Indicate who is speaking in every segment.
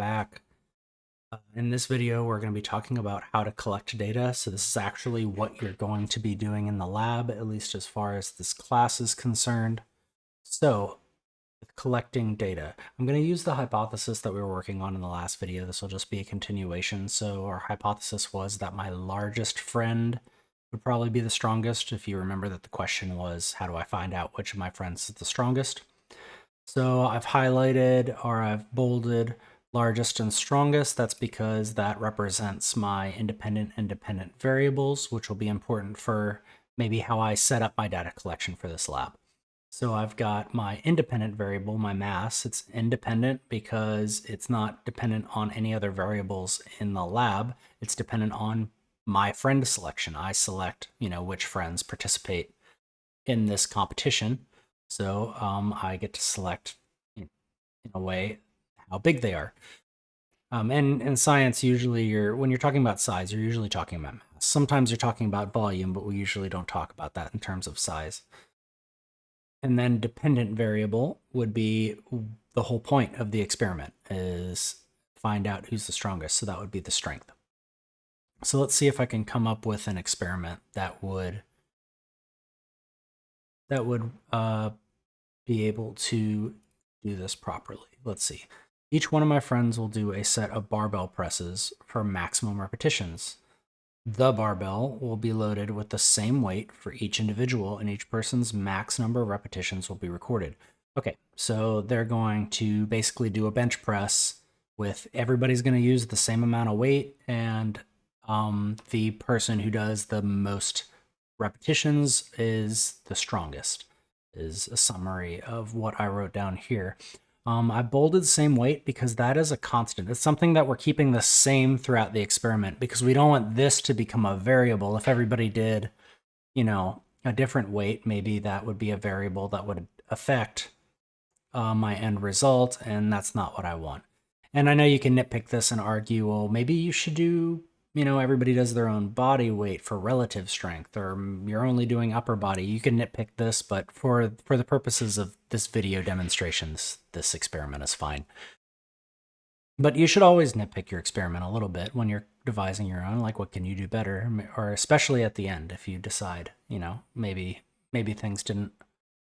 Speaker 1: back. In this video, we're going to be talking about how to collect data. So this is actually what you're going to be doing in the lab, at least as far as this class is concerned. So with collecting data, I'm going to use the hypothesis that we were working on in the last video. This will just be a continuation. So our hypothesis was that my largest friend would probably be the strongest. If you remember that the question was, how do I find out which of my friends is the strongest? So I've highlighted or I've bolded largest and strongest. That's because that represents my independent and dependent variables, which will be important for maybe how I set up my data collection for this lab. So I've got my independent variable, my mass. It's independent because it's not dependent on any other variables in the lab. It's dependent on my friend selection. I select, which friends participate in this competition. So I get to select, in a way, how big they are. And in science, usually when you're talking about size, you're usually talking about mass. Sometimes you're talking about volume, but we usually don't talk about that in terms of size. And then dependent variable would be the whole point of the experiment is find out who's the strongest. So that would be the strength. So let's see if I can come up with an experiment that would be able to do this properly. Let's see. Each one of my friends will do a set of barbell presses for maximum repetitions. The barbell will be loaded with the same weight for each individual, and each person's max number of repetitions will be recorded. Okay, so they're going to basically do a bench press with everybody's going to use the same amount of weight, and the person who does the most repetitions is the strongest, is a summary of what I wrote down here. I bolded the same weight because that is a constant. It's something that we're keeping the same throughout the experiment because we don't want this to become a variable. If everybody did, a different weight, maybe that would be a variable that would affect my end result, and that's not what I want. And I know you can nitpick this and argue, well, maybe you should do, everybody does their own body weight for relative strength, or you're only doing upper body. You can nitpick this, but for the purposes of this video demonstrations, this experiment is fine. But you should always nitpick your experiment a little bit when you're devising your own, like what can you do better, or especially at the end if you decide, maybe things didn't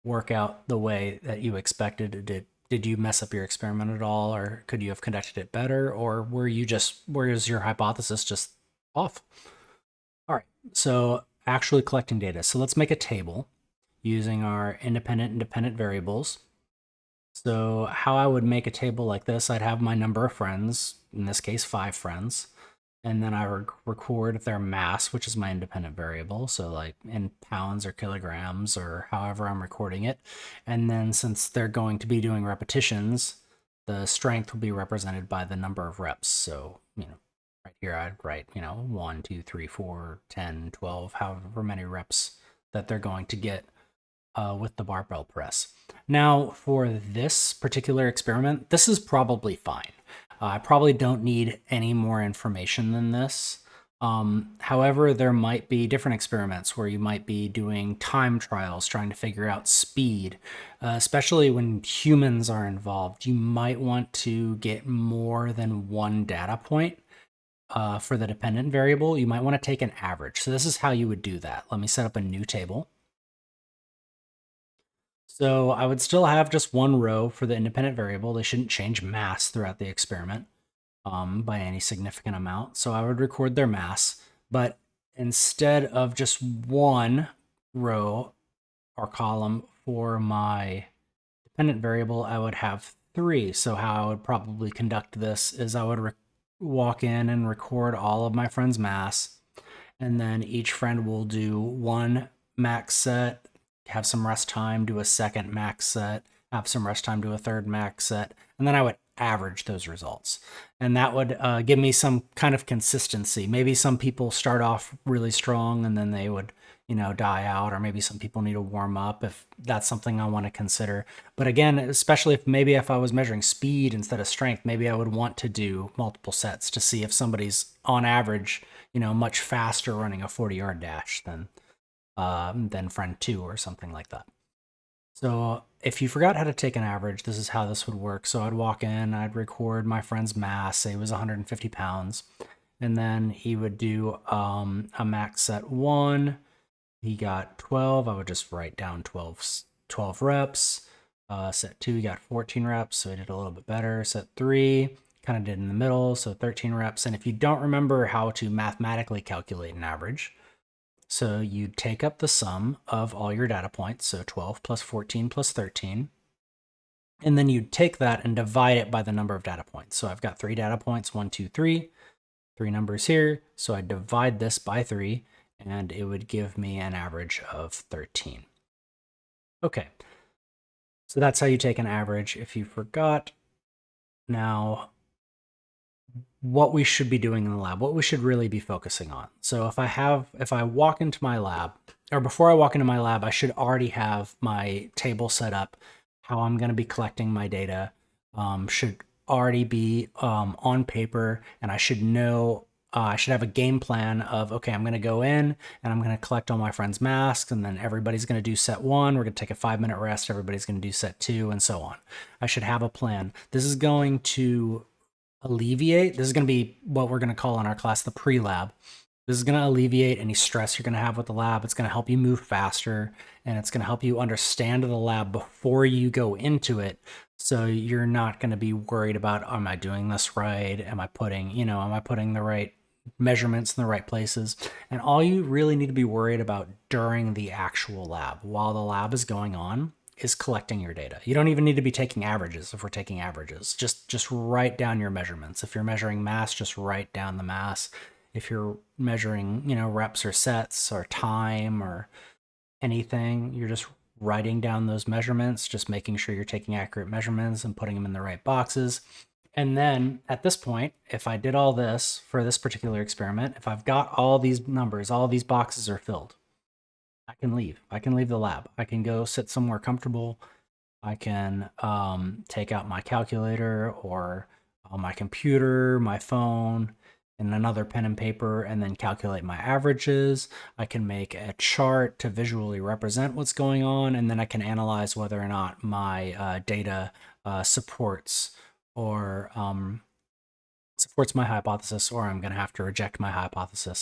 Speaker 1: work out the way that you expected. Did you mess up your experiment at all, or could you have conducted it better, or was your hypothesis just off? All right, so actually collecting data. So let's make a table using our independent and dependent variables. So how I would make a table like this, I'd have my number of friends, in this case 5 friends, and then I record their mass, which is my independent variable, so like in pounds or kilograms or however I'm recording it. And then since they're going to be doing repetitions, the strength will be represented by the number of reps. So, right here I'd write, 1, 2, 3, 4, 10, 12, however many reps that they're going to get with the barbell press. Now, for this particular experiment, this is probably fine. I probably don't need any more information than this. However, there might be different experiments where you might be doing time trials, trying to figure out speed, especially when humans are involved. You might want to get more than one data point. For the dependent variable, you might want to take an average. So this is how you would do that. Let me set up a new table. So I would still have just one row for the independent variable. They shouldn't change mass throughout the experiment by any significant amount. So I would record their mass, but instead of just one row or column for my dependent variable, I would have 3. So how I would probably conduct this is I would walk in and record all of my friends' mass, and then each friend will do one max set, have some rest time, do a second max set, have some rest time, do a third max set, and then I would average those results. And that would give me some kind of consistency. Maybe some people start off really strong and then they would, die out, or maybe some people need to warm up if that's something I want to consider. But again, especially if I was measuring speed instead of strength, maybe I would want to do multiple sets to see if somebody's on average, much faster running a 40-yard dash than friend 2 or something like that. So if you forgot how to take an average, this is how this would work. So I'd walk in, I'd record my friend's mass, say it was 150 pounds, and then he would do a max set 1. He got 12. I would just write down 12 reps. Set 2, he got 14 reps, so he did a little bit better. Set 3, kind of did in the middle, so 13 reps. And if you don't remember how to mathematically calculate an average, so you take up the sum of all your data points, so 12 plus 14 plus 13, and then you take that and divide it by the number of data points. So I've got 3 data points, 1, 2, 3, 3 numbers here. So I divide this by 3, and it would give me an average of 13. Okay, so that's how you take an average. If you forgot, now what we should be doing in the lab, what we should really be focusing on. So if I walk into my lab, or before I walk into my lab, I should already have my table set up, how I'm going to be collecting my data, should already be on paper, and I should know, I should have a game plan of, okay, I'm going to go in and I'm going to collect all my friends' masks, and then everybody's going to do set 1. We're going to take a 5-minute rest. Everybody's going to do set 2, and so on. I should have a plan. This is going to alleviate, this is going to be what we're going to call in our class the pre-lab. This is going to alleviate any stress you're going to have with the lab. It's going to help you move faster, and it's going to help you understand the lab before you go into it. So you're not going to be worried about, am I doing this right? Am I putting the right measurements in the right places? And all you really need to be worried about during the actual lab, while the lab is going on, is collecting your data. You don't even need to be taking averages if we're taking averages. Just write down your measurements. If you're measuring mass, just write down the mass. If you're measuring, reps or sets or time or anything, you're just writing down those measurements, just making sure you're taking accurate measurements and putting them in the right boxes. And then at this point, if I did all this for this particular experiment, if I've got all these numbers, all these boxes are filled, I can leave. I can leave the lab. I can go sit somewhere comfortable. I can take out my calculator or my computer, my phone, and another pen and paper, and then calculate my averages. I can make a chart to visually represent what's going on, and then I can analyze whether or not my data supports or supports my hypothesis, or I'm going to have to reject my hypothesis.